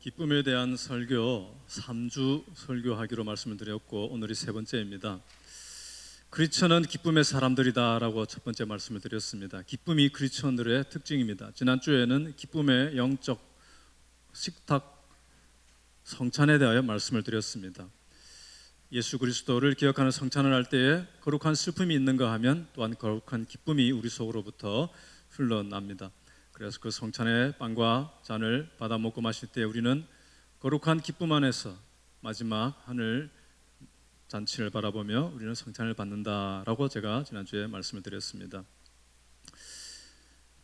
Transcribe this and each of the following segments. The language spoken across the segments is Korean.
기쁨에 대한 설교 3주 설교하기로 말씀을 드렸고 오늘이 세 번째입니다. 크리스천은 기쁨의 사람들이다라고 첫 번째 말씀을 드렸습니다. 기쁨이 크리스천들의 특징입니다. 지난주에는 기쁨의 영적 식탁 성찬에 대하여 말씀을 드렸습니다. 예수 그리스도를 기억하는 성찬을 할 때에 거룩한 슬픔이 있는가 하면 또한 거룩한 기쁨이 우리 속으로부터 흘러납니다. 그래서 그 성찬의 빵과 잔을 받아 먹고 마실 때 우리는 거룩한 기쁨 안에서 마지막 하늘 잔치를 바라보며 우리는 성찬을 받는다라고 제가 지난주에 말씀을 드렸습니다.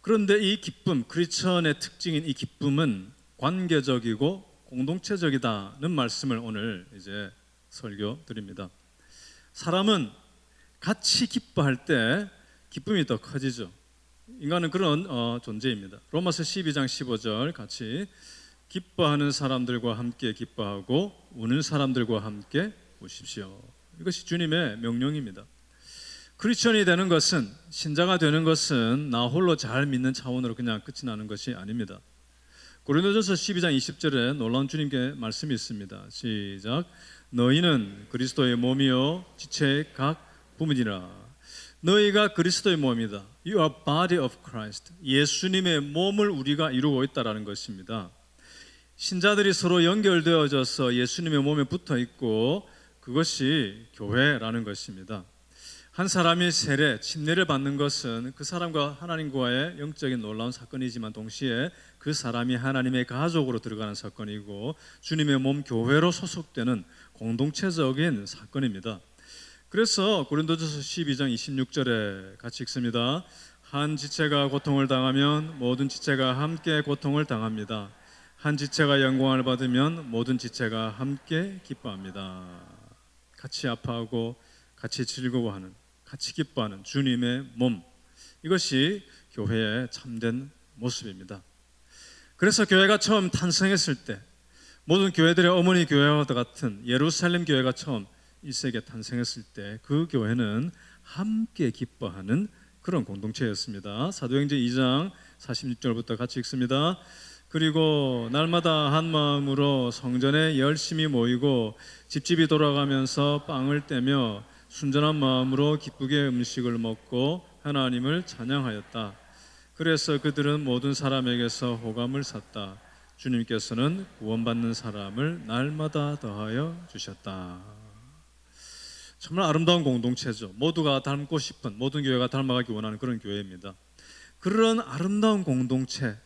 그런데 이 기쁨, 크리스천의 특징인 이 기쁨은 관계적이고 공동체적이다는 말씀을 오늘 이제 설교 드립니다. 사람은 같이 기뻐할 때 기쁨이 더 커지죠. 인간은 그런 존재입니다. 로마서 12장 15절 같이 기뻐하는 사람들과 함께 기뻐하고 우는 사람들과 함께 우십시오. 이것이 주님의 명령입니다. 크리스천이 되는 것은, 신자가 되는 것은 나 홀로 잘 믿는 차원으로 그냥 끝이 나는 것이 아닙니다. 고린도전서 12장 20절에 놀라운 주님께 말씀이 있습니다. 시작. 너희는 그리스도의 몸이요 지체의 각 부분이라. 너희가 그리스도의 몸이다. You are body of Christ. 예수님의 몸을 우리가 이루고 있다라는 것입니다. 신자들이 서로 연결되어져서 예수님의 몸에 붙어 있고 그것이 교회라는 것입니다. 한 사람이 세례, 침례를 받는 것은 그 사람과 하나님과의 영적인 놀라운 사건이지만 동시에 그 사람이 하나님의 가족으로 들어가는 사건이고 주님의 몸 교회로 소속되는 공동체적인 사건입니다. 그래서 고린도전서 12장 26절에 같이 읽습니다. 한 지체가 고통을 당하면 모든 지체가 함께 고통을 당합니다. 한 지체가 영광을 받으면 모든 지체가 함께 기뻐합니다. 같이 아파하고 같이 즐거워하는, 같이 기뻐하는 주님의 몸, 이것이 교회의 참된 모습입니다. 그래서 교회가 처음 탄생했을 때 모든 교회들의 어머니 교회와 같은 예루살렘 교회가 처음 1세기에 탄생했을 때 그 교회는 함께 기뻐하는 그런 공동체였습니다. 사도행전 2장 46절부터 같이 읽습니다. 그리고 날마다 한 마음으로 성전에 열심히 모이고 집집이 돌아가면서 빵을 떼며 순전한 마음으로 기쁘게 음식을 먹고 하나님을 찬양하였다. 그래서 그들은 모든 사람에게서 호감을 샀다. 주님께서는 구원받는 사람을 날마다 더하여 주셨다. 정말 아름다운 공동체죠. 모두가 닮고 싶은, 모든 교회가 닮아가기 원하는 그런 교회입니다. 그런 아름다운 공동체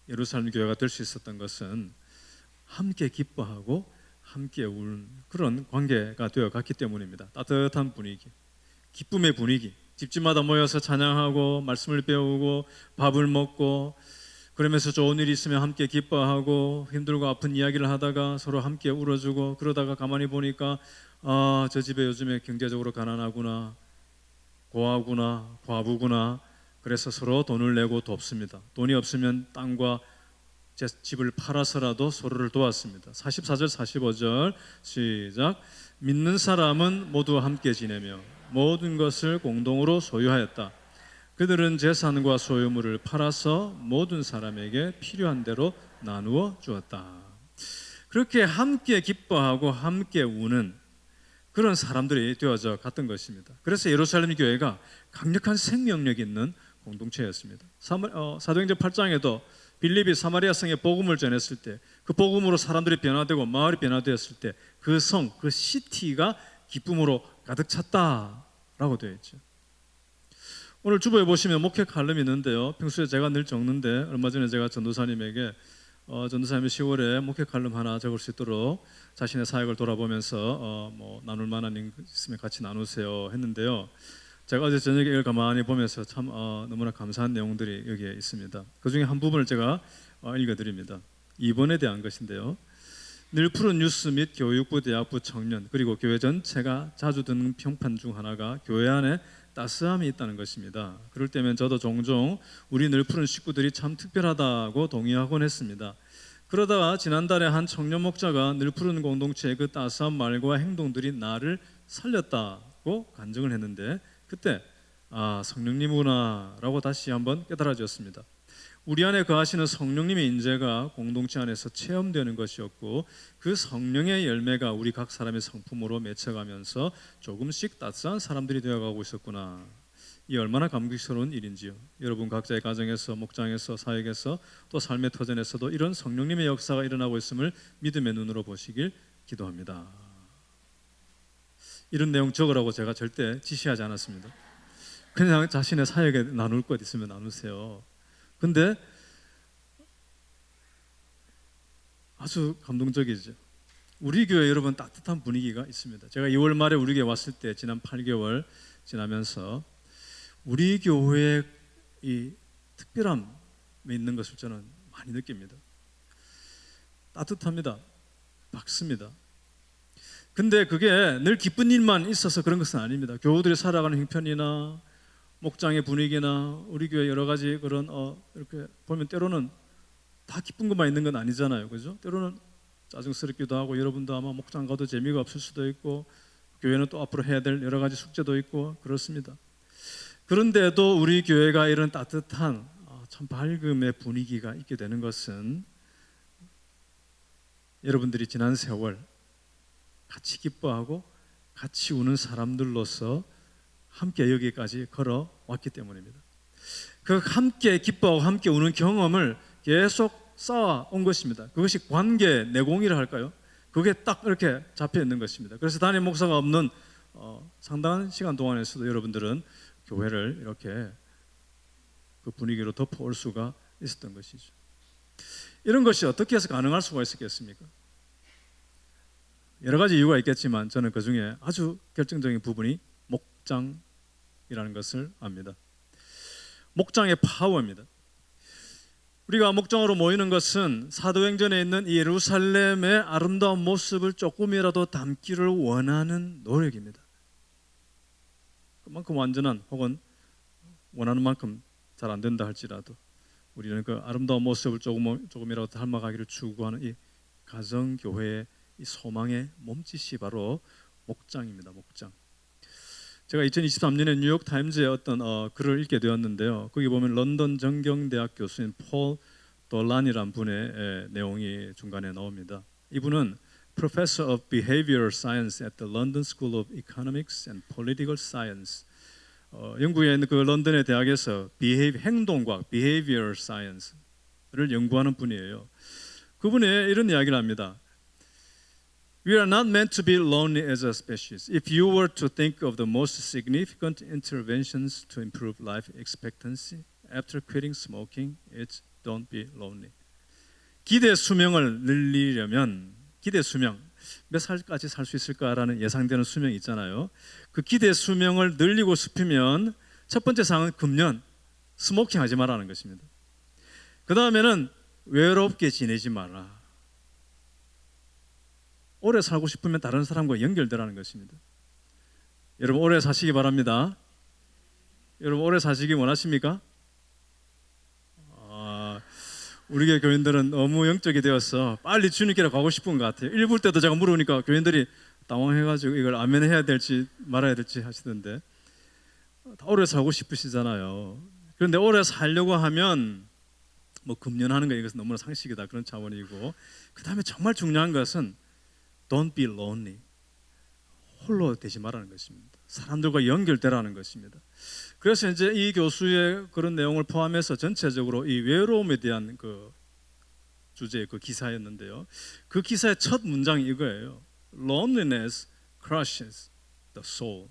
예루살렘 교회가 될 수 있었던 것은 함께 기뻐하고 함께 우는 그런 관계가 되어갔기 때문입니다. 따뜻한 분위기, 기쁨의 분위기, 집집마다 모여서 찬양하고 말씀을 배우고 밥을 먹고 그러면서 좋은 일이 있으면 함께 기뻐하고 힘들고 아픈 이야기를 하다가 서로 함께 울어주고 그러다가 가만히 보니까 저 집에 요즘에 경제적으로 가난하구나, 고아구나, 과부구나. 그래서 서로 돈을 내고 돕습니다. 돈이 없으면 땅과 제 집을 팔아서라도 서로를 도왔습니다. 44절 45절 시작. 믿는 사람은 모두 함께 지내며 모든 것을 공동으로 소유하였다. 그들은 재산과 소유물을 팔아서 모든 사람에게 필요한 대로 나누어 주었다. 그렇게 함께 기뻐하고 함께 우는 그런 사람들이 되어져 갔던 것입니다. 그래서 예루살렘 교회가 강력한 생명력 있는 공동체였습니다. 사도행전 8장에도 빌립이 사마리아 성에 복음을 전했을 때 그 복음으로 사람들이 변화되고 마을이 변화되었을 때 그 성, 그 시티가 기쁨으로 가득 찼다라고 되어 있죠. 오늘 주보에 보시면 목회 칼럼이 있는데요. 평소에 제가 늘 적는데 얼마 전에 제가 전도사님에게 전도사님이 10월에 목회 칼럼 하나 적을 수 있도록 자신의 사역을 돌아보면서 나눌 만한 일 있으면 같이 나누세요 했는데요. 제가 어제 저녁에 이걸 가만히 보면서 참 너무나 감사한 내용들이 여기에 있습니다. 그 중에 한 부분을 제가 읽어드립니다. 2번에 대한 것인데요. 늘 푸른 뉴스 및 교육부, 대학부, 청년 그리고 교회 전체가 자주 듣는 평판 중 하나가 교회 안에 따스함이 있다는 것입니다. 그럴 때면 저도 종종 우리 늘 푸른 식구들이 참 특별하다고 동의하곤 했습니다. 그러다가 지난달에 한 청년 목자가 늘 푸른 공동체의 그 따스한 말과 행동들이 나를 살렸다고 간증을 했는데 그때 성령님이구나 라고 다시 한번 깨달아졌습니다. 우리 안에 거하시는 성령님의 인재가 공동체 안에서 체험되는 것이었고, 그 성령의 열매가 우리 각 사람의 성품으로 맺혀가면서 조금씩 따스한 사람들이 되어가고 있었구나. 이 얼마나 감격스러운 일인지요. 여러분 각자의 가정에서, 목장에서, 사역에서, 또 삶의 터전에서도 이런 성령님의 역사가 일어나고 있음을 믿음의 눈으로 보시길 기도합니다. 이런 내용 적으라고 제가 절대 지시하지 않았습니다. 그냥 자신의 사역에 나눌 것 있으면 나누세요. 근데 아주 감동적이죠. 우리 교회 여러분 따뜻한 분위기가 있습니다. 제가 2월 말에 우리 교회 왔을 때 지난 8개월 지나면서 우리 교회의 이 특별함이 있는 것을 저는 많이 느낍니다. 따뜻합니다. 밝습니다. 근데 그게 늘 기쁜 일만 있어서 그런 것은 아닙니다. 교우들이 살아가는 형편이나 목장의 분위기나 우리 교회 여러 가지 그런 이렇게 보면 때로는 다 기쁜 것만 있는 건 아니잖아요, 그죠? 때로는 짜증스럽기도 하고, 여러분도 아마 목장 가도 재미가 없을 수도 있고, 교회는 또 앞으로 해야 될 여러 가지 숙제도 있고 그렇습니다. 그런데도 우리 교회가 이런 따뜻한 참 밝음의 분위기가 있게 되는 것은 여러분들이 지난 세월 같이 기뻐하고 같이 우는 사람들로서 함께 여기까지 걸어왔기 때문입니다. 그 함께 기뻐하고 함께 우는 경험을 계속 쌓아온 것입니다. 그것이 관계 내공이라 할까요? 그게 딱 이렇게 잡혀 있는 것입니다. 그래서 담임 목사가 없는 상당한 시간 동안에서도 여러분들은 교회를 이렇게 그 분위기로 덮어올 수가 있었던 것이죠. 이런 것이 어떻게 해서 가능할 수가 있었겠습니까? 여러 가지 이유가 있겠지만 저는 그 중에 아주 결정적인 부분이 목장이라는 것을 압니다. 목장의 파워입니다. 우리가 목장으로 모이는 것은 사도행전에 있는 예루살렘의 아름다운 모습을 조금이라도 담기를 원하는 노력입니다. 그만큼 완전한 혹은 원하는 만큼 잘 안 된다 할지라도 우리는 그 아름다운 모습을 조금이라도 닮아가기를 추구하는 이 가정교회의 이 소망의 몸짓이 바로 목장입니다. 목장. 제가 2023년에 뉴욕타임즈의 어떤 글을 읽게 되었는데요. 거기 보면 런던 정경대학 교수인 폴 돌란이라는 분의 내용이 중간에 나옵니다. 이분은 Professor of Behavioral Science at the London School of Economics and Political Science. 영국에 있는 그 런던의 대학에서 행동과학, Behavioral Science를 연구하는 분이에요. 그분이 이런 이야기를 합니다. We are not meant to be lonely as a species. If you were to think of the most significant interventions to improve life expectancy after quitting smoking, it's don't be lonely. 기대 수명을 늘리려면 기대 수명 몇 살까지 살 수 있을까라는 예상되는 수명이 있잖아요. 그 기대 수명을 늘리고 싶으면 첫 번째 사항은 금연, 스모킹 하지 말라는 것입니다. 그 다음에는 외롭게 지내지 마라. 오래 살고 싶으면 다른 사람과 연결되라는 것입니다. 여러분 오래 사시기 바랍니다. 여러분 오래 사시기 원하십니까? 우리 교회 교인들은 너무 영적이 되어서 빨리 주님께로 가고 싶은 것 같아요. 일부 때도 제가 물으니까 교인들이 당황해가지고 이걸 아멘 해야 될지 말아야 될지 하시던데 다 오래 살고 싶으시잖아요. 그런데 오래 살려고 하면 뭐 금연하는 거 이것은 너무나 상식이다 그런 차원이고, 그 다음에 정말 중요한 것은 Don't be lonely. 홀로 되지 말라는 것입니다. 사람들과 연결되라는 것입니다. 그래서 이제 이 교수의 그런 내용을 포함해서 전체적으로 이 외로움에 대한 그 주제의 그 기사였는데요. 그 기사의 첫 문장이 이거예요. Loneliness crushes the soul.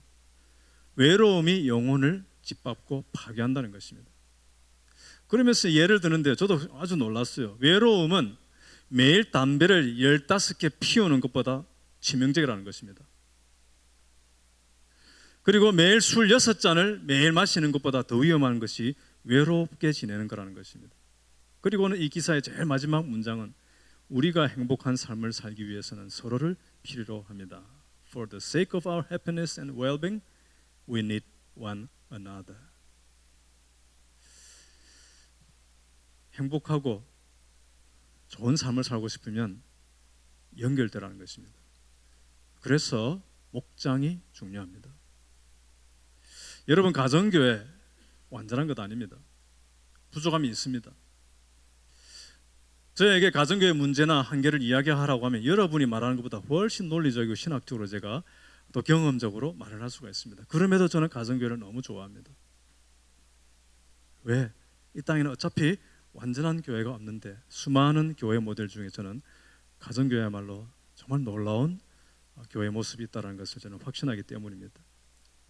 외로움이 영혼을 짓밟고 파괴한다는 것입니다. 그러면서 예를 드는데 저도 아주 놀랐어요. 외로움은 매일 담배를 15개 피우는 것보다 치명적이라는 것입니다. 그리고 매일 술 6잔을 매일 마시는 것보다 더 위험한 것이 외롭게 지내는 거라는 것입니다. 그리고는 이 기사의 제일 마지막 문장은 우리가 행복한 삶을 살기 위해서는 서로를 필요로 합니다. For the sake of our happiness and well-being, we need one another. 행복하고 좋은 삶을 살고 싶으면 연결되라는 것입니다. 그래서 목장이 중요합니다. 여러분 가정교회 완전한 것 아닙니다. 부족함이 있습니다. 저에게 가정교회 문제나 한계를 이야기하라고 하면 여러분이 말하는 것보다 훨씬 논리적이고 신학적으로 제가 또 경험적으로 말을 할 수가 있습니다. 그럼에도 저는 가정교회를 너무 좋아합니다. 왜? 이 땅에는 어차피 완전한 교회가 없는데 수많은 교회 모델 중에 저는 가정교회야말로 정말 놀라운 교회 모습이 있다는 것을 저는 확신하기 때문입니다.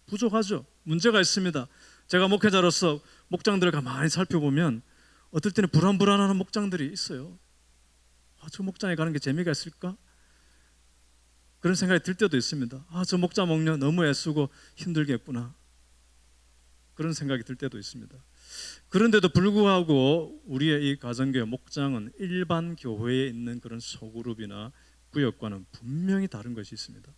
부족하죠. 문제가 있습니다. 제가 목회자로서 목장들을 가만히 살펴보면 어떨 때는 불안불안한 목장들이 있어요. 저 목장에 가는 게 재미가 있을까? 그런 생각이 들 때도 있습니다. 저 목자 목녀 너무 애쓰고 힘들겠구나. 그런 생각이 들 때도 있습니다. 그런데도 불구하고 우리의 이 가정교회 목장은 일반 교회에 있는 그런 소그룹이나 구역과는 분명히 다른 것이 있습니다.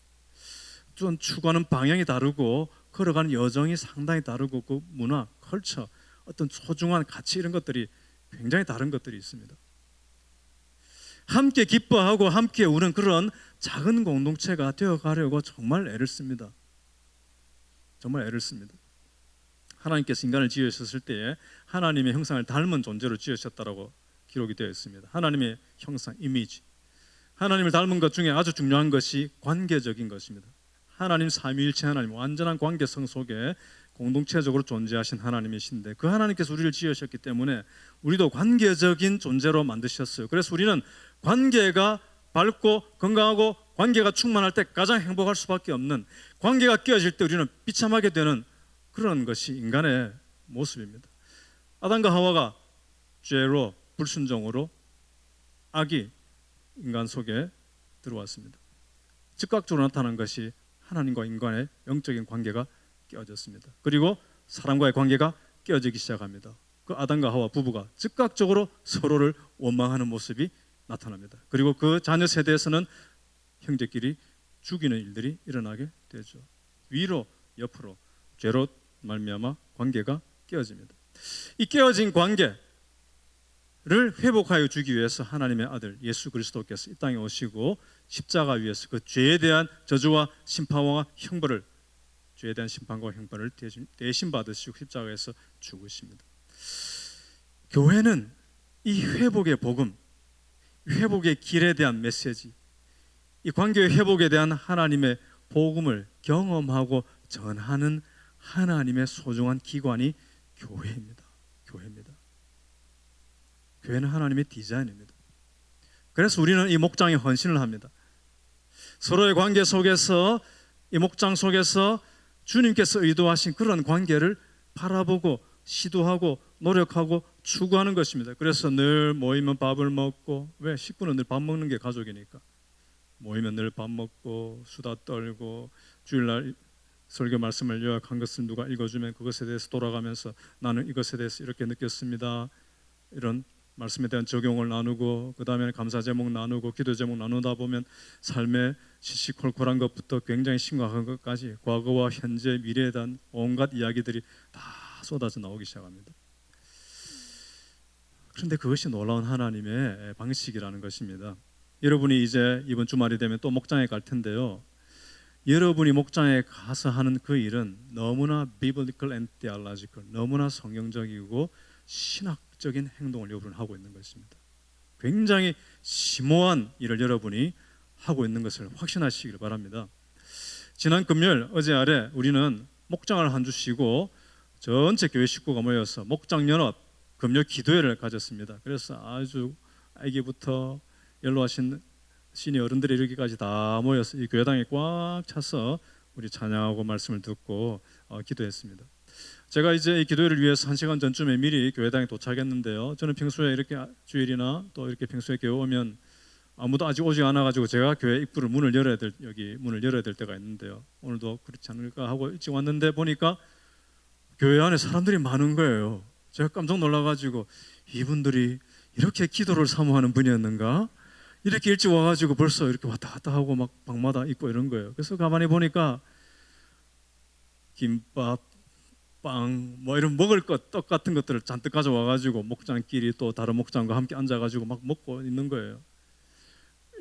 좀 추구하는 방향이 다르고 걸어가는 여정이 상당히 다르고 그 문화, 컬처, 어떤 소중한 가치 이런 것들이 굉장히 다른 것들이 있습니다. 함께 기뻐하고 함께 우는 그런 작은 공동체가 되어가려고 정말 애를 씁니다. 정말 애를 씁니다. 하나님께서 인간을 지으셨을 때에 하나님의 형상을 닮은 존재로 지으셨다라고 기록이 되어 있습니다. 하나님의 형상, 이미지. 하나님을 닮은 것 중에 아주 중요한 것이 관계적인 것입니다. 하나님 삼위일체 하나님, 완전한 관계성 속에 공동체적으로 존재하신 하나님이신데 그 하나님께서 우리를 지으셨기 때문에 우리도 관계적인 존재로 만드셨어요. 그래서 우리는 관계가 밝고 건강하고 관계가 충만할 때 가장 행복할 수밖에 없는, 관계가 깨어질 때 우리는 비참하게 되는 그런 것이 인간의 모습입니다. 아담과 하와가 죄로, 불순종으로 악이 인간 속에 들어왔습니다. 즉각적으로 나타난 것이 하나님과 인간의 영적인 관계가 깨어졌습니다. 그리고 사람과의 관계가 깨어지기 시작합니다. 그 아담과 하와 부부가 즉각적으로 서로를 원망하는 모습이 나타납니다. 그리고 그 자녀 세대에서는 형제끼리 죽이는 일들이 일어나게 되죠. 위로 옆으로 죄로 말미암아 관계가 깨어집니다. 이 깨어진 관계를 회복하여 주기 위해서 하나님의 아들 예수 그리스도께서 이 땅에 오시고 십자가 위에서 그 죄에 대한 저주와 심판과 형벌을, 죄에 대한 심판과 형벌을 대신 받으시고 십자가에서 죽으십니다. 교회는 이 회복의 복음, 회복의 길에 대한 메시지, 이 관계의 회복에 대한 하나님의 복음을 경험하고 전하는 하나님의 소중한 기관이 교회입니다. 교회입니다. 교회는 하나님의 디자인입니다. 그래서 우리는 이 목장에 헌신을 합니다. 서로의 관계 속에서, 이 목장 속에서 주님께서 의도하신 그런 관계를 바라보고 시도하고 노력하고 추구하는 것입니다. 그래서 늘 모이면 밥을 먹고, 왜? 식구는 늘 밥 먹는 게 가족이니까 모이면 늘 밥 먹고 수다 떨고, 주일날 설교 말씀을 요약한 것을 누가 읽어주면 그것에 대해서 돌아가면서 나는 이것에 대해서 이렇게 느꼈습니다, 이런 말씀에 대한 적용을 나누고, 그 다음에 감사 제목 나누고, 기도 제목 나누다 보면 삶의 시시콜콜한 것부터 굉장히 심각한 것까지 과거와 현재, 미래에 대한 온갖 이야기들이 다 쏟아져 나오기 시작합니다. 그런데 그것이 놀라운 하나님의 방식이라는 것입니다. 여러분이 이제 이번 주말이 되면 또 목장에 갈 텐데요, 여러분이 목장에 가서 하는 그 일은 너무나 biblical and theological, 너무나 성경적이고 신학적인 행동을 여러분은 하고 있는 것입니다. 굉장히 심오한 일을 여러분이 하고 있는 것을 확신하시길 바랍니다. 지난 금요일, 어제 아래 우리는 목장을 한 주 쉬고 전체 교회 식구가 모여서 목장연합 금요 기도회를 가졌습니다. 그래서 아주 아기부터 연로하신 시니어 어른들이 이르기까지 다 모여서 이 교회당에 꽉 차서 우리 찬양하고 말씀을 듣고 기도했습니다. 제가 이제 이 기도회를 위해서 1시간 전쯤에 미리 교회당에 도착했는데요, 저는 평소에 이렇게 주일이나 또 이렇게 평소에 교회 오면 아무도 아직 오지 않아가지고 제가 교회 입구를 문을 열어야 될 때가 있는데요, 오늘도 그렇지 않을까 하고 일찍 왔는데 보니까 교회 안에 사람들이 많은 거예요. 제가 깜짝 놀라가지고 이분들이 이렇게 기도를 사모하는 분이었는가? 이렇게 일찍 와가지고 벌써 이렇게 왔다 갔다 하고 막 방마다 있고 이런 거예요. 그래서 가만히 보니까 김밥, 빵, 뭐 이런 먹을 것, 떡 같은 것들을 잔뜩 가져와가지고 목장끼리 또 다른 목장과 함께 앉아가지고 막 먹고 있는 거예요.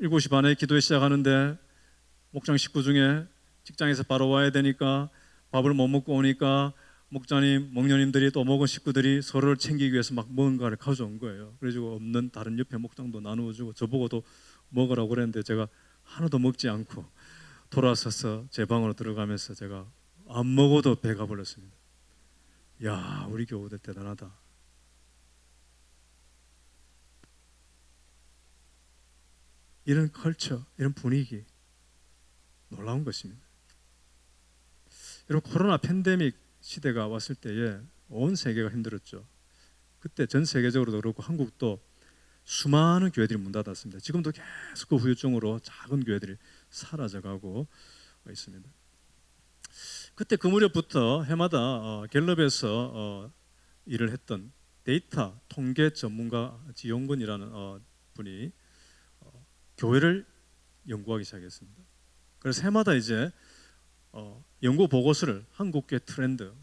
7시 반에 기도회 시작하는데 목장 식구 중에 직장에서 바로 와야 되니까 밥을 못 먹고 오니까 목자님, 목녀님들이 또 목원 식구들이 서로를 챙기기 위해서 막 뭔가를 가져온 거예요. 그래가지고 없는 다른 옆에 목장도 나누어주고 저보고도 먹으라고 그랬는데 제가 하나도 먹지 않고 돌아서서 제 방으로 들어가면서 제가 안 먹어도 배가 불렀습니다. 야, 우리 교우들 대단하다. 이런 컬처, 이런 분위기 놀라운 것입니다. 여러분, 코로나 팬데믹 시대가 왔을 때에 온 세계가 힘들었죠. 그때 전 세계적으로도 그렇고 한국도 수많은 교회들이 문 닫았습니다. 지금도 계속 그 후유증으로 작은 교회들이 사라져가고 있습니다. 그때 그 무렵부터 해마다 갤럽에서 일을 했던 데이터 통계 전문가 지용근이라는 분이 교회를 연구하기 시작했습니다. 그래서 해마다 이제 연구 보고서를 한국교회 트렌드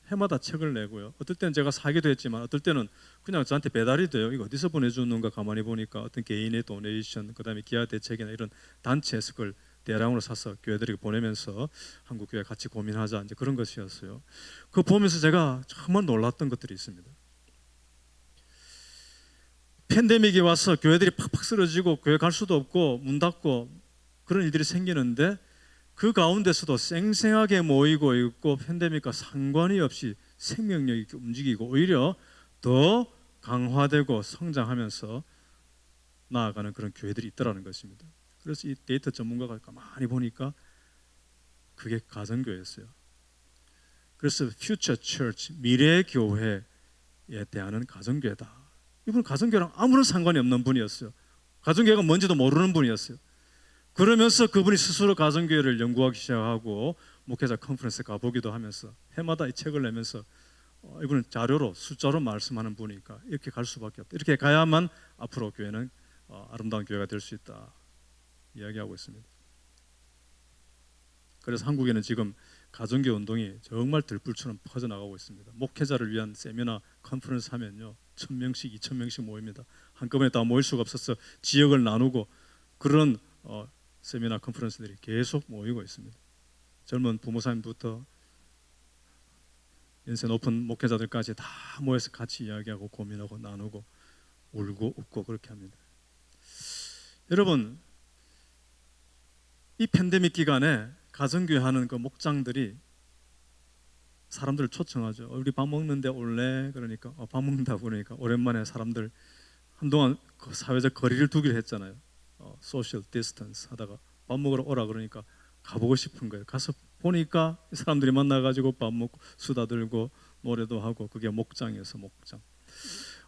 해마다 책을 내고요. 어떨 때는 제가 사기도 했지만 어떨 때는 그냥 저한테 배달이 돼요. 이거 어디서 보내주는가 가만히 보니까 어떤 개인의 도네이션, 그다음에 기아 대책이나 이런 단체에서 그걸 대량으로 사서 교회들에게 보내면서 한국교회 같이 고민하자, 이제 그런 것이었어요. 그거 보면서 제가 정말 놀랐던 것들이 있습니다. 팬데믹이 와서 교회들이 팍팍 쓰러지고 교회 갈 수도 없고 문 닫고 그런 일들이 생기는데 그 가운데서도 쌩쌩하게 모이고 있고 팬데믹과 상관이 없이 생명력이 움직이고 오히려 더 강화되고 성장하면서 나아가는 그런 교회들이 있더라는 것입니다. 그래서 이 데이터 전문가가 가만히 보니까 그게 가정교회였어요. 그래서 퓨처 처치, 미래 교회에 대한 가정교회다. 이분은 가정교회랑 아무런 상관이 없는 분이었어요. 가정교회가 뭔지도 모르는 분이었어요. 그러면서 그분이 스스로 가정교회를 연구하기 시작하고 목회자 컨퍼런스 가보기도 하면서 해마다 이 책을 내면서 이분은 자료로 숫자로 말씀하는 분이니까 이렇게 갈 수밖에 없다. 이렇게 가야만 앞으로 교회는 아름다운 교회가 될 수 있다 이야기하고 있습니다. 그래서 한국에는 지금 가정교회 운동이 정말 들불처럼 퍼져나가고 있습니다. 목회자를 위한 세미나 컨퍼런스 하면요 1,000명씩 2,000명씩 모입니다. 한꺼번에 다 모일 수가 없어서 지역을 나누고 그런 세미나 컨퍼런스들이 계속 모이고 있습니다. 젊은 부모사님부터 연세 높은 목회자들까지 다 모여서 같이 이야기하고 고민하고 나누고 울고 웃고 그렇게 합니다. 여러분, 이 팬데믹 기간에 가정교회 하는 그 목장들이 사람들을 초청하죠. 우리 밥 먹는데 올래? 그러니까 밥 먹는다 그러니까 오랜만에 사람들 한동안 그 사회적 거리를 두기로 했잖아요. 소셜 디스턴스 하다가 밥 먹으러 오라 그러니까 가보고 싶은 거예요. 가서 보니까 사람들이 만나가지고 밥 먹고 수다 들고 노래도 하고 그게 목장이어서 목장.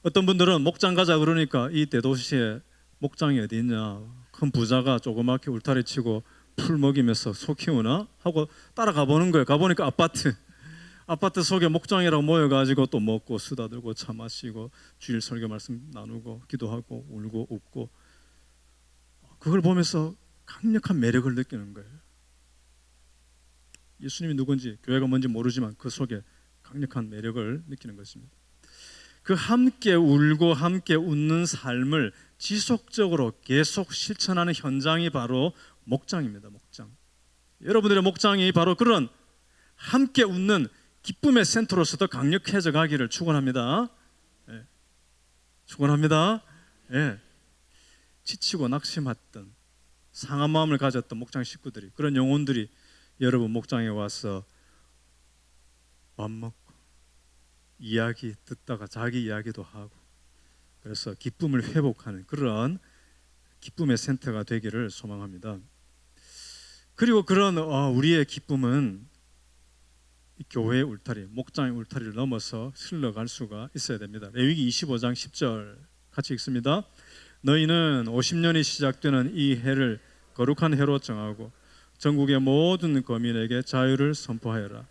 어떤 분들은 목장 가자 그러니까 이 대도시에 목장이 어디 있냐, 큰 부자가 조그맣게 울타리 치고 풀 먹이면서 소 키우나 하고 따라가 보는 거예요. 가보니까 아파트 속에 목장이라고 모여가지고 또 먹고 수다 들고 차 마시고 주일 설교 말씀 나누고 기도하고 울고 웃고 그걸 보면서 강력한 매력을 느끼는 거예요. 예수님이 누군지 교회가 뭔지 모르지만 그 속에 강력한 매력을 느끼는 것입니다. 그 함께 울고 함께 웃는 삶을 지속적으로 계속 실천하는 현장이 바로 목장입니다. 목장. 여러분들의 목장이 바로 그런 함께 웃는 기쁨의 센터로서 더 강력해져 가기를 축원합니다. 예. 축원합니다. 예. 지치고 낙심했던 상한 마음을 가졌던 목장 식구들이, 그런 영혼들이 여러분 목장에 와서 밥 먹고 이야기 듣다가 자기 이야기도 하고 그래서 기쁨을 회복하는 그런 기쁨의 센터가 되기를 소망합니다. 그리고 그런 우리의 기쁨은 교회의 울타리, 목장의 울타리를 넘어서 흘러갈 수가 있어야 됩니다. 레위기 25장 10절 같이 읽습니다. 너희는 50년이 시작되는 이 해를 거룩한 해로 정하고 전국의 모든 거민에게 자유를 선포하여라.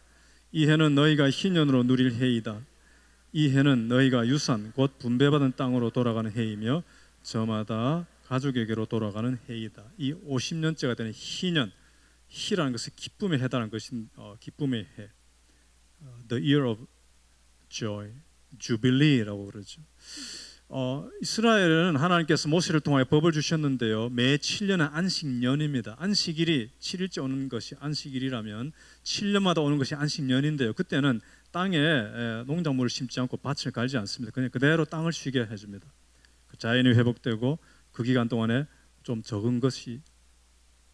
이 해는 너희가 희년으로 누릴 해이다. 이 해는 너희가 유산 곧 분배받은 땅으로 돌아가는 해이며 저마다 가족에게로 돌아가는 해이다. 이 50년째가 되는 희년, 희라는 것은 기쁨에 해당하는 것인 기쁨의 해, The Year of Joy, Jubilee라고 그러죠. 이스라엘은 하나님께서 모세를 통하여 법을 주셨는데요, 매 7년은 안식년입니다. 안식일이 7일째 오는 것이 안식일이라면 7년마다 오는 것이 안식년인데요, 그때는 땅에 농작물을 심지 않고 밭을 갈지 않습니다. 그냥 그대로 땅을 쉬게 해줍니다. 그 자연이 회복되고 그 기간 동안에 좀 적은 것이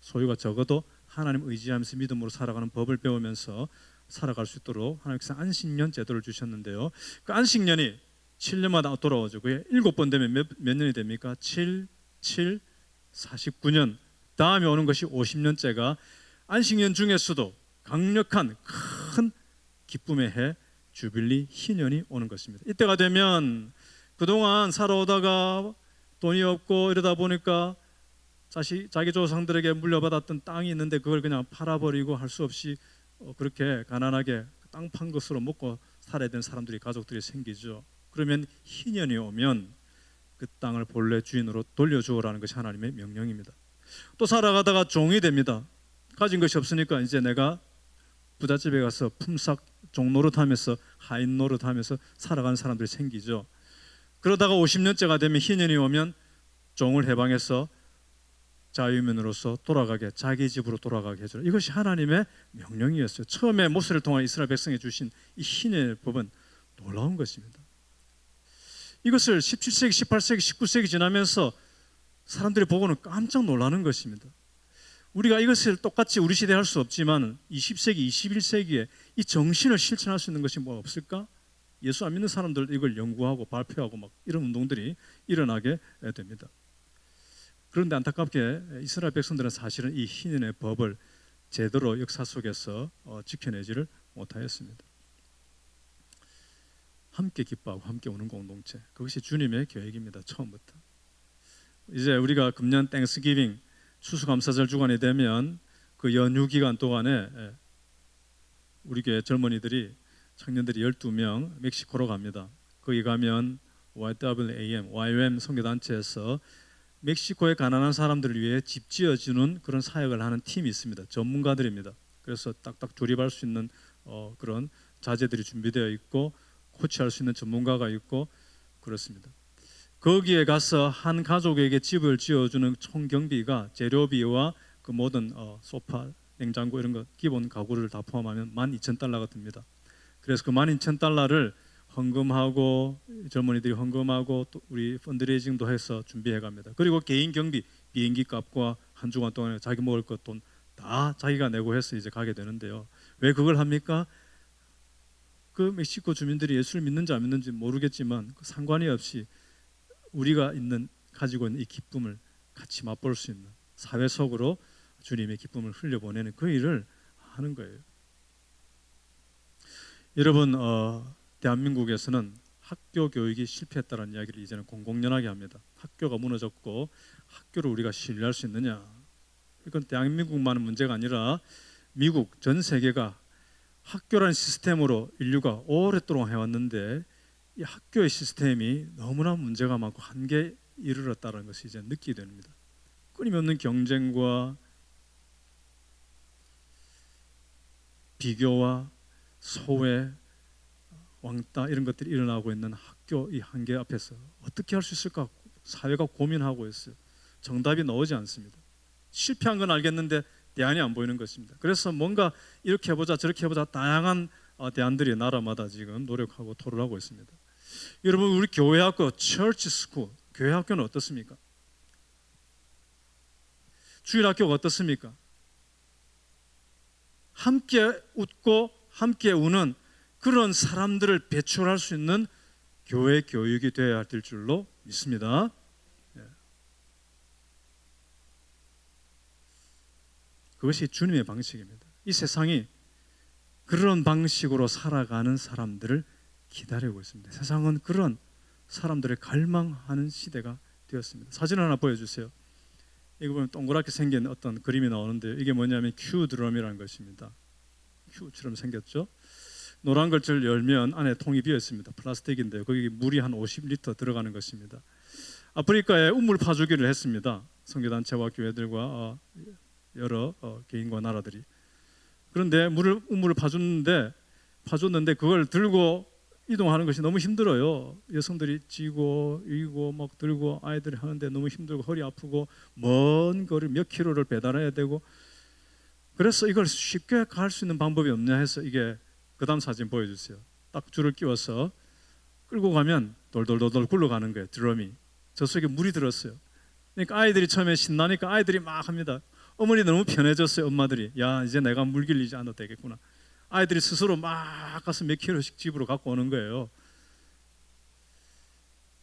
소유가 적어도 하나님 의지하면서 믿음으로 살아가는 법을 배우면서 살아갈 수 있도록 하나님께서 안식년 제도를 주셨는데요. 그 안식년이 7년마다 돌아오죠. 그게 7번 되면 몇 년이 됩니까? 7, 7, 49년. 다음에 오는 것이 50년째가 안식년 중에서도 강력한 큰 기쁨의 해 주빌리 희년이 오는 것입니다. 이때가 되면 그동안 살아오다가 돈이 없고 이러다 보니까 자기 조상들에게 물려받았던 땅이 있는데 그걸 그냥 팔아버리고 할 수 없이 그렇게 가난하게 땅 판 것으로 먹고 살아야 되는 사람들이 가족들이 생기죠. 그러면 희년이 오면 그 땅을 본래 주인으로 돌려주어라는 것이 하나님의 명령입니다. 또 살아가다가 종이 됩니다. 가진 것이 없으니까 이제 내가 부잣집에 가서 품삯 종노릇하면서 하인 노릇하면서 살아가는 사람들이 생기죠. 그러다가 50년째가 되면 희년이 오면 종을 해방해서 자유민으로서 돌아가게, 자기 집으로 돌아가게 해주라. 이것이 하나님의 명령이었어요. 처음에 모세를 통한 이스라엘 백성에 주신 이 희년의 법은 놀라운 것입니다. 이것을 17세기, 18세기, 19세기 지나면서 사람들이 보고는 깜짝 놀라는 것입니다. 우리가 이것을 똑같이 우리 시대에 할 수 없지만 20세기, 21세기에 이 정신을 실천할 수 있는 것이 뭐 없을까? 예수 안 믿는 사람들 이걸 연구하고 발표하고 막 이런 운동들이 일어나게 됩니다. 그런데 안타깝게 이스라엘 백성들은 사실은 이 희년의 법을 제대로 역사 속에서 지켜내지를 못하였습니다. 함께 기뻐하고 함께 우는 공동체, 그것이 주님의 계획입니다. 처음부터. 이제 우리가 금년 땡스기빙 추수감사절 주간이 되면 그 연휴 기간 동안에 우리 교회 젊은이들이 청년들이 12명 멕시코로 갑니다. 거기 가면 YWAM 선교단체에서 멕시코의 가난한 사람들을 위해 집 지어주는 그런 사역을 하는 팀이 있습니다. 전문가들입니다. 그래서 딱딱 조립할 수 있는 그런 자재들이 준비되어 있고 코치할 수 있는 전문가가 있고 그렇습니다. 거기에 가서 한 가족에게 집을 지어주는 총 경비가 재료비와 그 모든 소파, 냉장고 이런 거 기본 가구를 다 포함하면 12,000달러가 듭니다. 그래서 그 12,000달러를 헌금하고 젊은이들이 헌금하고 또 우리 펀드레이징도 해서 준비해 갑니다. 그리고 개인 경비, 비행기 값과 한 주간 동안에 자기 먹을 것 돈 다 자기가 내고 해서 이제 가게 되는데요. 왜 그걸 합니까? 그 멕시코 주민들이 예수를 믿는지 안 믿는지 모르겠지만 그 상관이 없이 우리가 가지고 있는 이 기쁨을 같이 맛볼 수 있는 사회 속으로 주님의 기쁨을 흘려보내는 그 일을 하는 거예요. 여러분, 대한민국에서는 학교 교육이 실패했다는 이야기를 이제는 공공연하게 합니다. 학교가 무너졌고 학교를 우리가 신뢰할 수 있느냐? 이건 대한민국만의 문제가 아니라 미국 전 세계가 학교라는 시스템으로 인류가 오랫동안 해왔는데 이 학교의 시스템이 너무나 문제가 많고 한계에 이르렀다는 것이 이제 느끼게 됩니다. 끊임없는 경쟁과 비교와 소외, 왕따 이런 것들이 일어나고 있는 학교 이 한계 앞에서 어떻게 할 수 있을까 사회가 고민하고 있어요. 정답이 나오지 않습니다. 실패한 건 알겠는데 대안이 안 보이는 것입니다. 그래서 뭔가 이렇게 해보자 저렇게 해보자 다양한 대안들이 나라마다 지금 노력하고 토론하고 있습니다. 여러분, 우리 교회 학교, church school, 교회 학교는 어떻습니까? 주일 학교가 어떻습니까? 함께 웃고 함께 우는 그런 사람들을 배출할 수 있는 교회 교육이 되어야 될 줄로 믿습니다. 그것이 주님의 방식입니다. 이 세상이 그런 방식으로 살아가는 사람들을 기다리고 있습니다. 세상은 그런 사람들을 갈망하는 시대가 되었습니다. 사진 하나 보여주세요. 이거 보면 동그랗게 생긴 어떤 그림이 나오는데 이게 뭐냐면 큐 드럼이라는 것입니다. 큐처럼 생겼죠. 노란 것을 열면 안에 통이 비어 있습니다. 플라스틱인데요. 거기 물이 한 50리터 들어가는 것입니다. 아프리카에 우물 파주기를 했습니다. 선교단체와 교회들과 여러 개인과 나라들이. 그런데 우물을 파줬는데 그걸 들고 이동하는 것이 너무 힘들어요. 여성들이 지고 이고 막 들고 아이들이 하는데 너무 힘들고 허리 아프고 먼 거리 몇 킬로를 배달해야 되고, 그래서 이걸 쉽게 갈 수 있는 방법이 없냐 해서 이게 그 다음 사진 보여주세요. 딱 줄을 끼워서 끌고 가면 돌돌돌돌 굴러가는 거예요. 드럼이. 저 속에 물이 들었어요. 그러니까 아이들이 처음에 신나니까 아이들이 막 합니다. 어머니 너무 편해졌어요. 엄마들이. 야, 이제 내가 물 길리지 않아도 되겠구나. 아이들이 스스로 막 가서 몇 킬로씩 집으로 갖고 오는 거예요.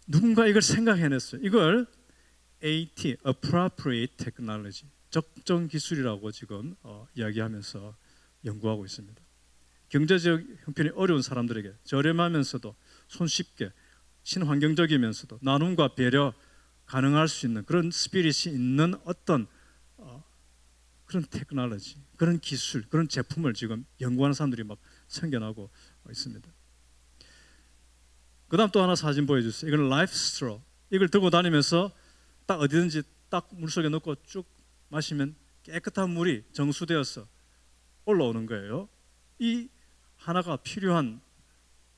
누군가 이걸 생각해냈어요. 이걸 AT, Appropriate Technology, 적정 기술이라고 지금 이야기하면서 연구하고 있습니다. 경제적 형편이 어려운 사람들에게 저렴하면서도 손쉽게 친환경적이면서도 나눔과 배려 가능할 수 있는 그런 스피릿이 있는 어떤 그런 테크놀로지, 그런 기술, 그런 제품을 지금 연구하는 사람들이 막 생겨나고 있습니다. 그 다음 또 하나 사진 보여주세요. 이건 라이프 스트로. 이걸 들고 다니면서 딱 어디든지 딱 물속에 넣고 쭉 마시면 깨끗한 물이 정수되어서 올라오는 거예요. 이 하나가 필요한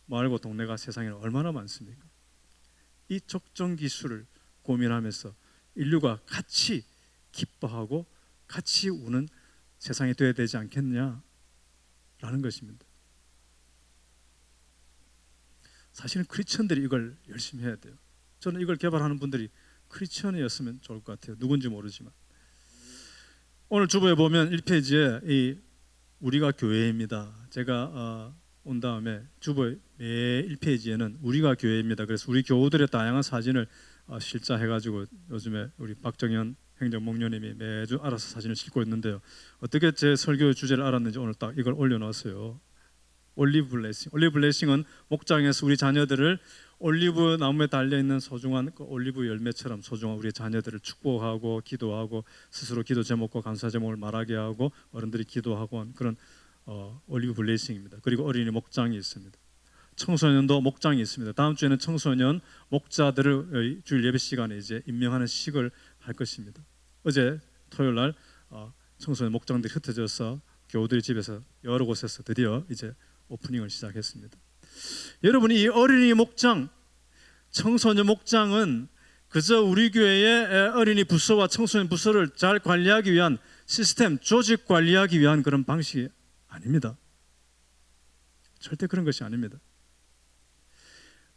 마을과 동네가 세상에 얼마나 많습니까? 이 적정 기술을 고민하면서 인류가 같이 기뻐하고 같이 우는 세상이 되어야 되지 않겠냐라는 것입니다. 사실은 크리스천들이 이걸 열심히 해야 돼요. 저는 이걸 개발하는 분들이 크리스천이었으면 좋을 것 같아요. 누군지 모르지만. 오늘 주보에 보면 1페이지에 이 우리가 교회입니다. 제가 온 다음에 주보 매 1페이지에는 우리가 교회입니다. 그래서 우리 교우들의 다양한 사진을 실자해가지고 요즘에 우리 박정현 행정목녀님이 매주 알아서 사진을 싣고 있는데요. 어떻게 제 설교 주제를 알았는지 오늘 딱 이걸 올려놨어요. 올리브 블레싱. 올리브 블레싱은 목장에서 우리 자녀들을 올리브 나무에 달려있는 소중한 그 올리브 열매처럼 소중한 우리 자녀들을 축복하고 기도하고 스스로 기도 제목과 감사 제목을 말하게 하고 어른들이 기도하고 그런 올리브 블레싱입니다. 그리고 어린이 목장이 있습니다. 청소년도 목장이 있습니다. 다음 주에는 청소년 목자들을 주일 예배 시간에 이제 임명하는 식을 할 것입니다. 어제 토요일 날 청소년 목장들이 흩어져서 교우들이 집에서 여러 곳에서 드디어 이제 오프닝을 시작했습니다. 여러분이 이 어린이 목장, 청소년 목장은 그저 우리 교회의 어린이 부서와 청소년 부서를 잘 관리하기 위한 시스템, 조직 관리하기 위한 그런 방식이 아닙니다. 절대 그런 것이 아닙니다.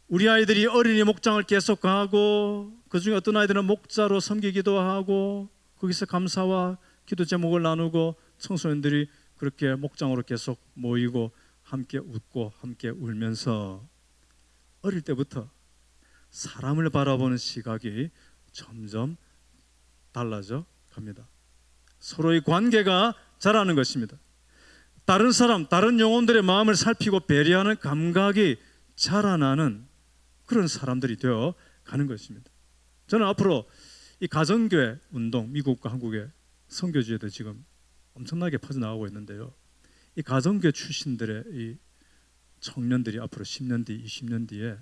우리 아이들이 어린이 목장을 계속 가고 그 중에 어떤 아이들은 목자로 섬기기도 하고 거기서 감사와 기도 제목을 나누고 청소년들이 그렇게 목장으로 계속 모이고 함께 웃고 함께 울면서 어릴 때부터 사람을 바라보는 시각이 점점 달라져 갑니다. 서로의 관계가 자라는 것입니다. 다른 사람, 다른 영혼들의 마음을 살피고 배려하는 감각이 자라나는 그런 사람들이 되어 가는 것입니다. 저는 앞으로 이 가정교회 운동, 미국과 한국의 선교지에도 지금 엄청나게 퍼져나가고 있는데요. 이 가정교회 출신들의 이 청년들이 앞으로 10년 뒤, 20년 뒤에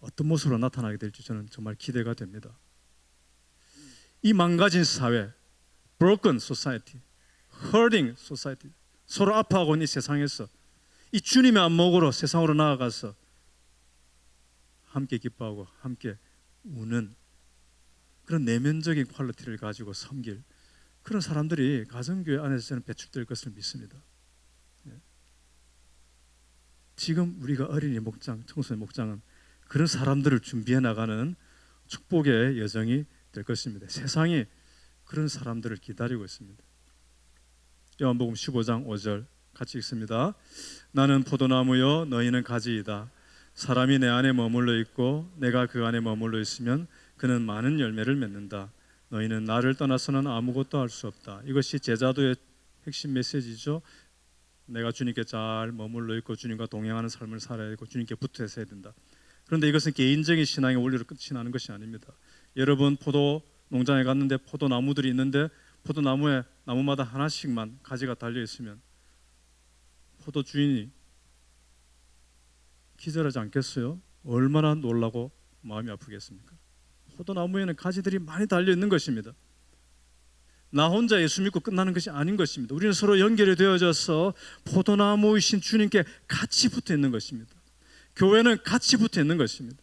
어떤 모습으로 나타나게 될지 저는 정말 기대가 됩니다. 이 망가진 사회, broken society, hurting society, 서로 아파하고 있는 이 세상에서 이 주님의 안목으로 세상으로 나아가서 함께 기뻐하고 함께 우는 그런 내면적인 퀄리티를 가지고 섬길 그런 사람들이 가정교회 안에서 저는 배출될 것을 믿습니다. 지금 우리가 어린이 목장, 청소년 목장은 그런 사람들을 준비해 나가는 축복의 여정이 될 것입니다. 세상이 그런 사람들을 기다리고 있습니다. 요한복음 15장 5절 같이 읽습니다. 나는 포도나무요 너희는 가지이다. 사람이 내 안에 머물러 있고 내가 그 안에 머물러 있으면 그는 많은 열매를 맺는다. 너희는 나를 떠나서는 아무것도 할 수 없다. 이것이 제자도의 핵심 메시지죠. 내가 주님께 잘 머물러 있고 주님과 동행하는 삶을 살아야 되고 주님께 붙어 있어야 된다. 그런데 이것은 개인적인 신앙의 원리로 끝이 나는 것이 아닙니다. 여러분 포도 농장에 갔는데 포도나무들이 있는데 포도나무에 나무마다 하나씩만 가지가 달려 있으면 포도 주인이 기절하지 않겠어요? 얼마나 놀라고 마음이 아프겠습니까? 포도나무에는 가지들이 많이 달려 있는 것입니다. 나 혼자 예수 믿고 끝나는 것이 아닌 것입니다. 우리는 서로 연결이 되어져서 포도나무이신 주님께 같이 붙어 있는 것입니다. 교회는 같이 붙어 있는 것입니다.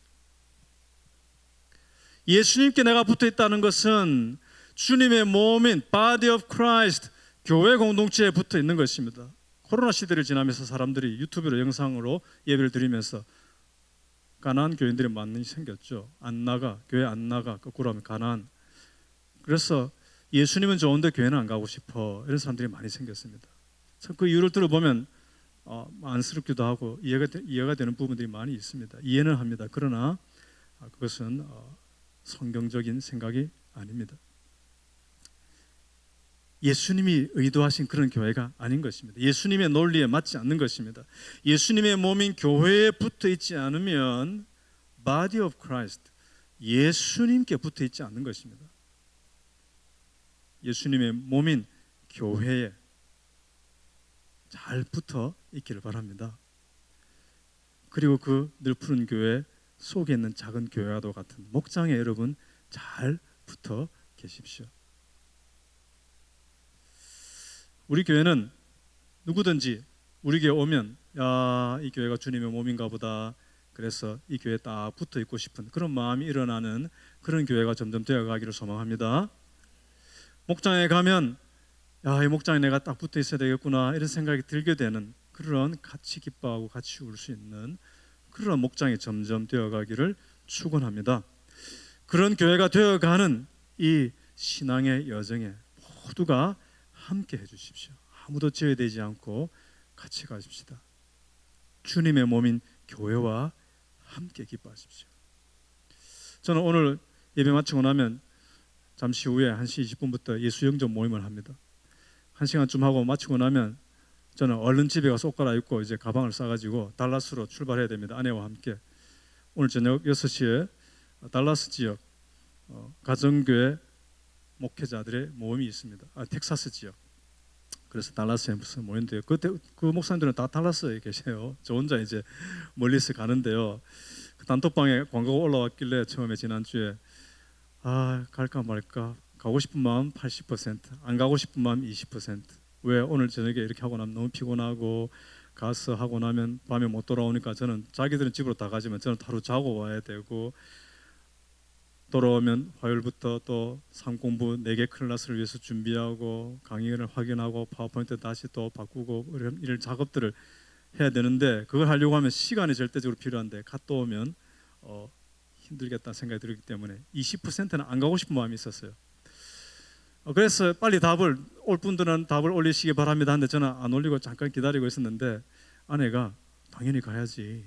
예수님께 내가 붙어 있다는 것은 주님의 몸인 Body of Christ, 교회 공동체에 붙어 있는 것입니다. 코로나 시대를 지나면서 사람들이 유튜브로 영상으로 예배를 드리면서 가난한 교인들이 많이 생겼죠. 안 나가, 교회 안 나가, 거꾸로 하면 가난. 그래서 예수님은 좋은데 교회는 안 가고 싶어, 이런 사람들이 많이 생겼습니다. 참 그 이유를 들어보면 안쓰럽기도 하고 이해가 되는 부분들이 많이 있습니다. 이해는 합니다. 그러나 그것은 성경적인 생각이 아닙니다. 예수님이 의도하신 그런 교회가 아닌 것입니다. 예수님의 논리에 맞지 않는 것입니다. 예수님의 몸인 교회에 붙어 있지 않으면 body of Christ, 예수님께 붙어 있지 않는 것입니다. 예수님의 몸인 교회에 잘 붙어 있기를 바랍니다. 그리고 그 늘 푸른 교회 속에 있는 작은 교회와도 같은 목장에 여러분 잘 붙어 계십시오. 우리 교회는 누구든지 우리 교회 오면 이 교회가 주님의 몸인가 보다, 그래서 이 교회에 딱 붙어 있고 싶은 그런 마음이 일어나는 그런 교회가 점점 되어가기를 소망합니다. 목장에 가면 이 목장에 내가 딱 붙어 있어야 되겠구나, 이런 생각이 들게 되는, 그런 같이 기뻐하고 같이 울 수 있는 그런 목장이 점점 되어가기를 축원합니다. 그런 교회가 되어가는 이 신앙의 여정에 모두가 함께 해주십시오. 아무도 제외되지 않고 같이 가십시다. 주님의 몸인 교회와 함께 기뻐하십시오. 저는 오늘 예배 마치고 나면 잠시 후에 1시 20분부터 예수 영접 모임을 합니다. 1시간쯤 하고 마치고 나면 저는 얼른 집에 가서 옷 갈아입고 이제 가방을 싸가지고 달라스로 출발해야 됩니다. 아내와 함께. 오늘 저녁 6시에 달라스 지역 가정교회 목회자들의 모임이 있습니다. 텍사스 지역. 그래서 달라스에 무슨 모임인데요. 그때 그 목사님들은 다 달라스에 계세요. 저 혼자 이제 멀리서 가는데요. 그 단톡방에 광고가 올라왔길래 처음에 지난주에 갈까 말까, 가고 싶은 마음 80%, 안 가고 싶은 마음 20%. 왜 오늘 저녁에 이렇게 하고 나면 너무 피곤하고 가서 하고 나면 밤에 못 돌아오니까 저는 자기들은 집으로 다 가지만 저는 하루 자고 와야 되고, 돌아오면 화요일부터 또 상공부 4개 클래스를 위해서 준비하고 강의를 확인하고 파워포인트 다시 또 바꾸고 이런 작업들을 해야 되는데, 그걸 하려고 하면 시간이 절대적으로 필요한데 갔다 오면 힘들겠다 생각이 들기 때문에 20%는 안 가고 싶은 마음이 있었어요. 그래서 빨리 올 분들은 답을 올리시기 바랍니다 하는데 저는 안 올리고 잠깐 기다리고 있었는데 아내가 당연히 가야지,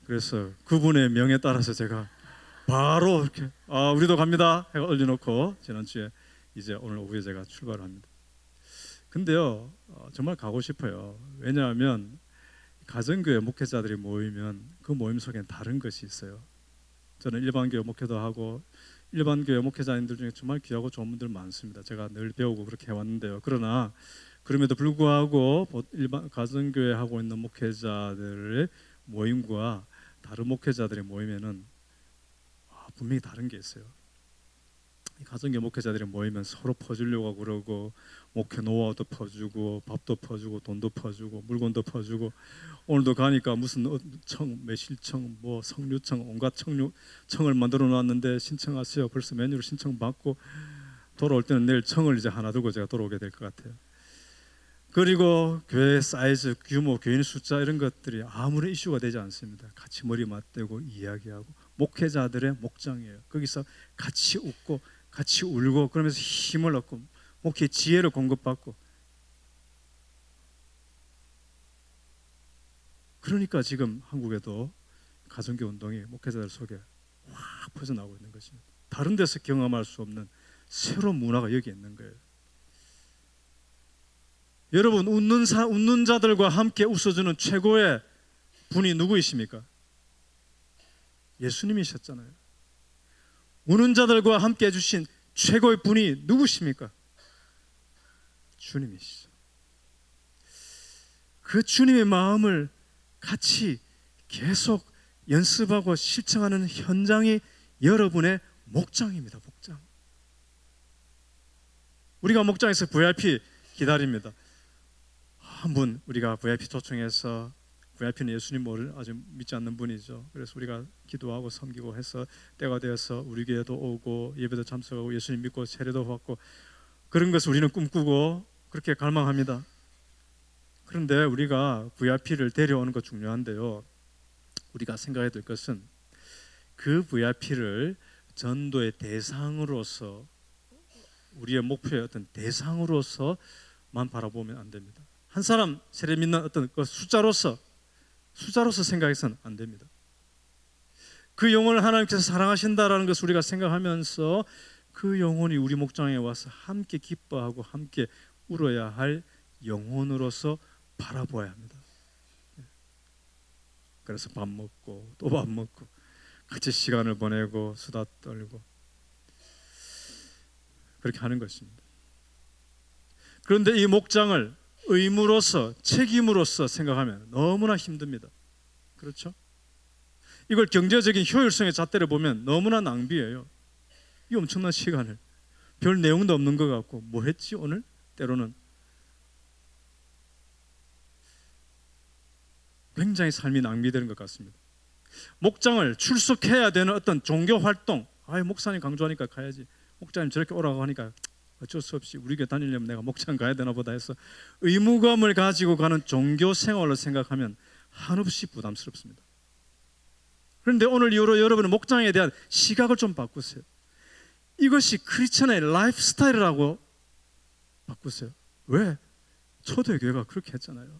그래서 그분의 명에 따라서 제가 바로 이렇게 우리도 갑니다 해가 올려놓고 지난주에 이제 오늘 오후에 제가 출발을 합니다. 근데요 정말 가고 싶어요. 왜냐하면 가정교회 목회자들이 모이면 그 모임 속엔 다른 것이 있어요. 저는 일반교회 목회도 하고 일반교회 목회자님들 중에 정말 귀하고 좋은 분들 많습니다. 제가 늘 배우고 그렇게 해왔는데요. 그러나 그럼에도 불구하고 일반 가정교회 하고 있는 목회자들의 모임과 다른 목회자들의 모임에는 분명히 다른 게 있어요. 가정교회 목회자들이 모이면 서로 퍼주려고 그러고 목회 노하우도 퍼주고 밥도 퍼주고 돈도 퍼주고 물건도 퍼주고, 오늘도 가니까 무슨 매실청 석류청 온갖 청을 만들어 놨는데 신청하세요. 벌써 메뉴를 신청받고 돌아올 때는 내일 청을 이제 하나 들고 제가 돌아오게 될 것 같아요. 그리고 교회 사이즈, 규모, 교인 숫자 이런 것들이 아무런 이슈가 되지 않습니다. 같이 머리 맞대고 이야기하고 목회자들의 목장이에요. 거기서 같이 웃고 같이 울고 그러면서 힘을 얻고 목회 지혜를 공급받고, 그러니까 지금 한국에도 가정교회 운동이 목회자들 속에 확 퍼져나오고 있는 것입니다. 다른 데서 경험할 수 없는 새로운 문화가 여기 있는 거예요. 여러분, 웃는 자들과 함께 웃어주는 최고의 분이 누구이십니까? 예수님이셨잖아요. 우는 자들과 함께 해주신 최고의 분이 누구십니까? 주님이시죠. 그 주님의 마음을 같이 계속 연습하고 실천하는 현장이 여러분의 목장입니다. 목장. 우리가 목장에서 VIP 기다립니다. 한 분 우리가 VIP 초청해서, VIP는 예수님을 아주 믿지 않는 분이죠. 그래서 우리가 기도하고 섬기고 해서 때가 되어서 우리 교회도 오고 예배도 참석하고 예수님 믿고 세례도 받고, 그런 것을 우리는 꿈꾸고 그렇게 갈망합니다. 그런데 우리가 VIP를 데려오는 거 중요한데요. 우리가 생각해야 될 것은 그 VIP를 전도의 대상으로서, 우리의 목표의 어떤 대상으로서만 바라보면 안 됩니다. 한 사람 세례 믿는 어떤 그 숫자로서 생각해서는 안 됩니다. 그 영혼을 하나님께서 사랑하신다라는 것을 우리가 생각하면서 그 영혼이 우리 목장에 와서 함께 기뻐하고 함께 울어야 할 영혼으로서 바라보아야 합니다. 그래서 밥 먹고 또 밥 먹고 같이 시간을 보내고 수다 떨고 그렇게 하는 것입니다. 그런데 이 목장을 의무로서, 책임으로서 생각하면 너무나 힘듭니다. 그렇죠? 이걸 경제적인 효율성의 잣대를 보면 너무나 낭비예요. 이 엄청난 시간을 별 내용도 없는 것 같고 뭐 했지 오늘? 때로는 굉장히 삶이 낭비되는 것 같습니다. 목장을 출석해야 되는 어떤 종교 활동, 목사님 강조하니까 가야지, 목사님 저렇게 오라고 하니까 어쩔 수 없이 우리 교회 다니려면 내가 목장 가야 되나 보다 해서 의무감을 가지고 가는 종교 생활을 생각하면 한없이 부담스럽습니다. 그런데 오늘 이후로 여러분은 목장에 대한 시각을 좀 바꾸세요. 이것이 크리스천의 라이프 스타일이라고 바꾸세요. 왜? 초대교회가 그렇게 했잖아요.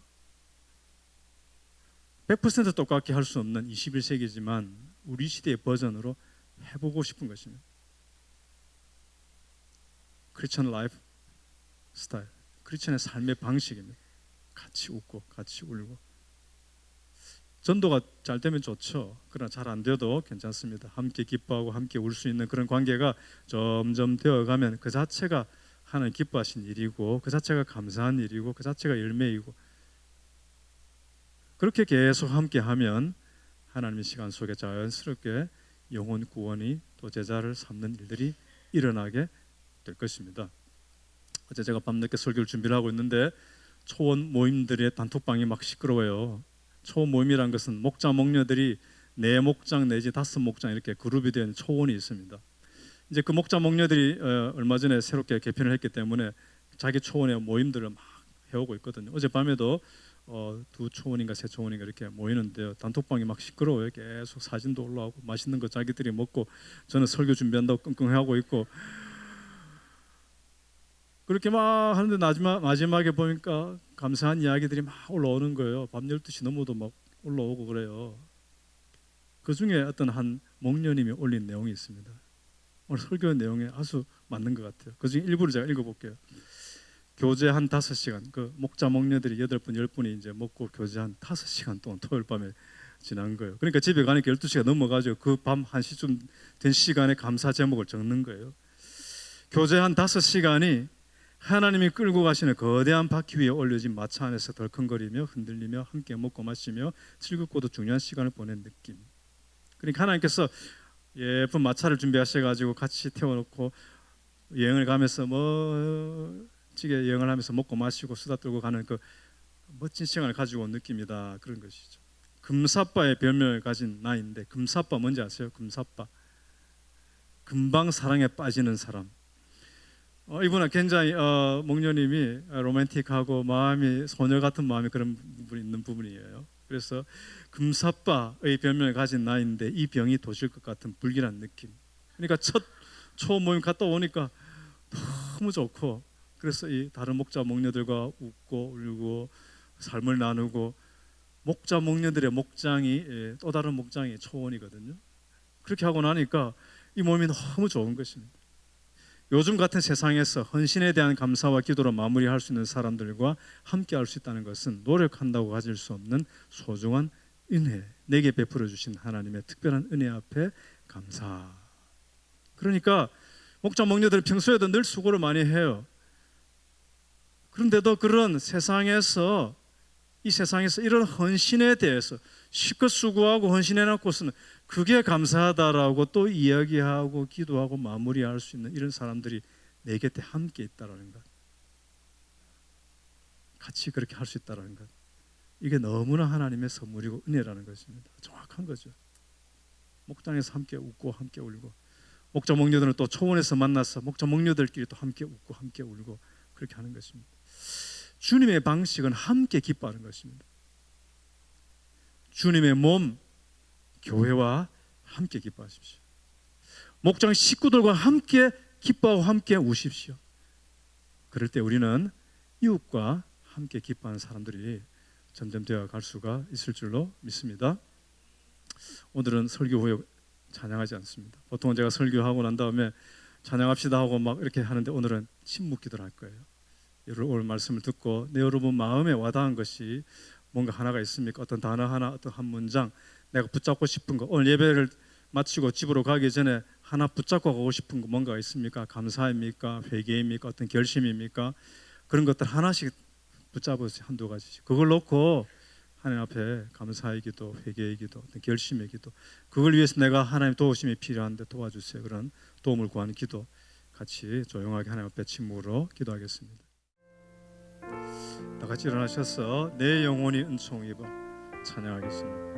100% 똑같게 할 수 없는 21세기지만 우리 시대의 버전으로 해보고 싶은 것입니다. 크리스천 라이프 스타일, 크리스천의 삶의 방식입니다. 같이 웃고 같이 울고. 전도가 잘 되면 좋죠. 그러나 잘 안 돼도 괜찮습니다. 함께 기뻐하고 함께 울 수 있는 그런 관계가 점점 되어가면 그 자체가 하나님 기뻐하신 일이고, 그 자체가 감사한 일이고, 그 자체가 열매이고, 그렇게 계속 함께하면 하나님의 시간 속에 자연스럽게 영혼 구원이 또 제자를 삼는 일들이 일어나게 될 것입니다. 어제 제가 밤늦게 설교를 준비를 하고 있는데 초원 모임들의 단톡방이 막 시끄러워요. 초원 모임이란 것은 목자 목녀들이 4목장 내지 5목장 이렇게 그룹이 된 초원이 있습니다. 이제 그 목자 목녀들이 얼마 전에 새롭게 개편을 했기 때문에 자기 초원의 모임들을 막 해오고 있거든요. 어젯밤에도 2초원인가 3초원인가 이렇게 모이는데요. 단톡방이 막 시끄러워요. 계속 사진도 올라오고 맛있는 거 자기들이 먹고 저는 설교 준비한다고 끙끙하고 있고 그렇게 막 하는데 마지막에 보니까 감사한 이야기들이 막 올라오는 거예요. 밤 12시 넘어도 막 올라오고 그래요. 그 중에 어떤 한 목녀님이 올린 내용이 있습니다. 오늘 설교 내용에 아주 맞는 것 같아요. 그 중에 일부를 제가 읽어볼게요. 교제 한 5시간, 그 목자 목녀들이 8분 10분이 이제 먹고 교제 한 5시간 동안 토요일 밤에 지난 거예요. 그러니까 집에 가니까 12시가 넘어가지고 그 밤 1시쯤 된 시간에 감사 제목을 적는 거예요. 교제 한 5시간이 하나님이 끌고 가시는 거대한 바퀴 위에 올려진 마차 안에서 덜컹거리며 흔들리며 함께 먹고 마시며 즐겁고도 중요한 시간을 보낸 느낌. 그러니까 하나님께서 예쁜 마차를 준비하셔가지고 같이 태워놓고 여행을 가면서 멋지게 여행을 하면서 먹고 마시고 수다 떨고 가는 그 멋진 시간을 가지고 온 느낌이다, 그런 것이죠. 금사빠의 별명을 가진 나이인데, 금사빠 뭔지 아세요? 금사빠, 금방 사랑에 빠지는 사람. 이분은 굉장히 목녀님이 로맨틱하고 마음이 소녀 같은 마음이 그런 부분이 있는 부분이에요. 그래서 금사빠의 별명을 가진 나이인데 이 병이 도실 것 같은 불길한 느낌. 그러니까 첫 초모임 갔다 오니까 너무 좋고, 그래서 이 다른 목자 목녀들과 웃고 울고 삶을 나누고, 목자 목녀들의 목장이 또 다른 목장이 초원이거든요. 그렇게 하고 나니까 이 몸이 너무 좋은 것입니다. 요즘 같은 세상에서 헌신에 대한 감사와 기도로 마무리할 수 있는 사람들과 함께 할 수 있다는 것은 노력한다고 가질 수 없는 소중한 은혜, 내게 베풀어 주신 하나님의 특별한 은혜 앞에 감사. 그러니까 목자 목녀들은 평소에도 늘 수고를 많이 해요. 그런데도 그런 세상에서, 이 세상에서 이런 헌신에 대해서 실컷 수고하고 헌신해놓고서는 그게 감사하다라고 또 이야기하고 기도하고 마무리할 수 있는 이런 사람들이 내 곁에 함께 있다라는 것, 같이 그렇게 할 수 있다라는 것, 이게 너무나 하나님의 선물이고 은혜라는 것입니다. 정확한 거죠. 목장에서 함께 웃고 함께 울고, 목자 목녀들은 또 초원에서 만나서 목자 목녀들끼리 또 함께 웃고 함께 울고 그렇게 하는 것입니다. 주님의 방식은 함께 기뻐하는 것입니다. 주님의 몸 교회와 함께 기뻐하십시오. 목장 식구들과 함께 기뻐하고 함께 우십시오. 그럴 때 우리는 이웃과 함께 기뻐하는 사람들이 점점 되어 갈 수가 있을 줄로 믿습니다. 오늘은 설교 후에 찬양하지 않습니다. 보통은 제가 설교하고 난 다음에 찬양합시다 하고 막 이렇게 하는데 오늘은 침묵 기도를 할 거예요. 여러분 오늘 말씀을 듣고 내 여러분 마음에 와닿은 것이 뭔가 하나가 있습니까? 어떤 단어 하나, 어떤 한 문장, 내가 붙잡고 싶은 거, 오늘 예배를 마치고 집으로 가기 전에 하나 붙잡고 가고 싶은 거 뭔가 있습니까? 감사입니까? 회개입니까? 어떤 결심입니까? 그런 것들 하나씩 붙잡으세요. 한두 가지씩. 그걸 놓고 하나님 앞에 감사의 기도, 회개의 기도, 어떤 결심의 기도, 그걸 위해서 내가 하나님 도우심이 필요한데 도와주세요. 그런 도움을 구하는 기도 같이 조용하게 하나님 앞에 침묵으로 기도하겠습니다. 다 같이 일어나셔서 내 영혼이 은총 입어 찬양하겠습니다.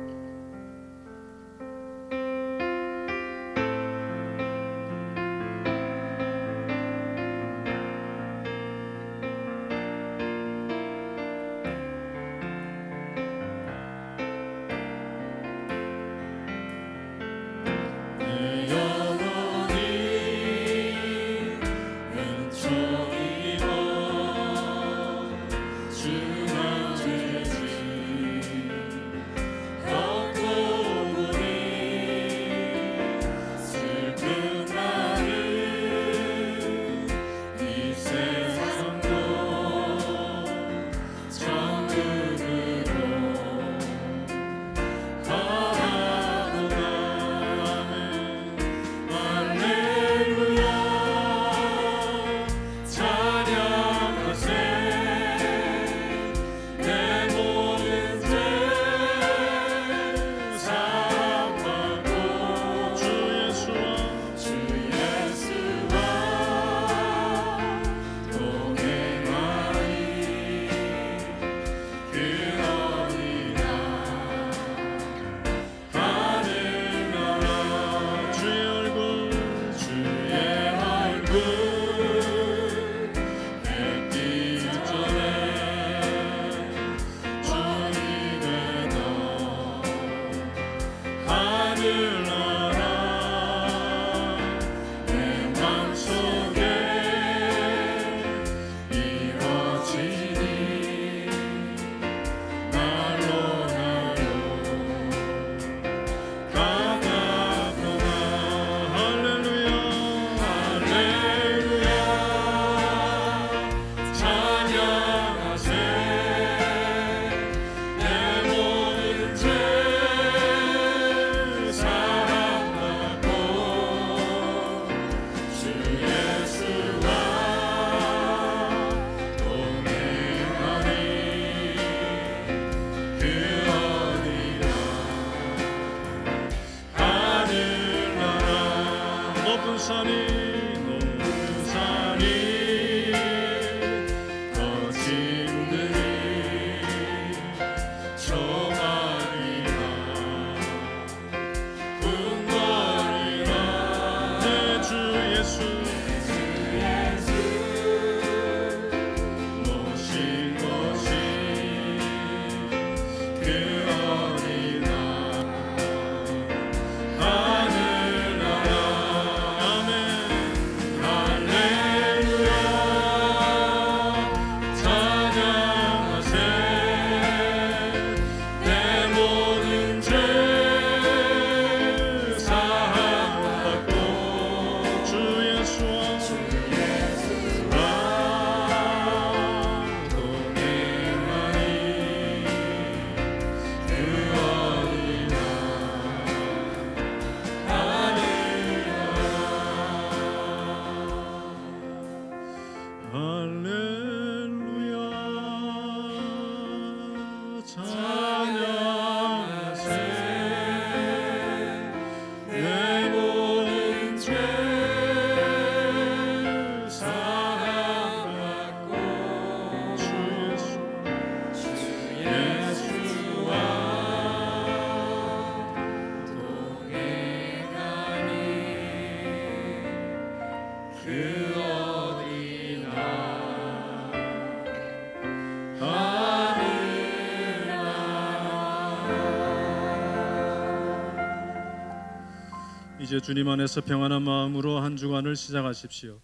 이제 주님 안에서 평안한 마음으로 한 주간을 시작하십시오.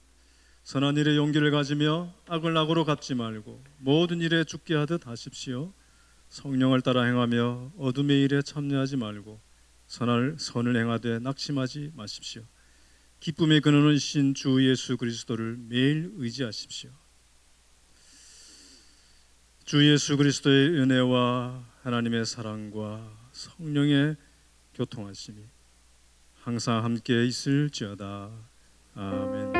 선한 일에 용기를 가지며 악을 악으로 갚지 말고 모든 일에 죽게 하듯 하십시오. 성령을 따라 행하며 어둠의 일에 참여하지 말고 선을 행하되 낙심하지 마십시오. 기쁨의 근원이신 주 예수 그리스도를 매일 의지하십시오. 주 예수 그리스도의 은혜와 하나님의 사랑과 성령의 교통하심이 항상 함께 있을지어다. 아멘.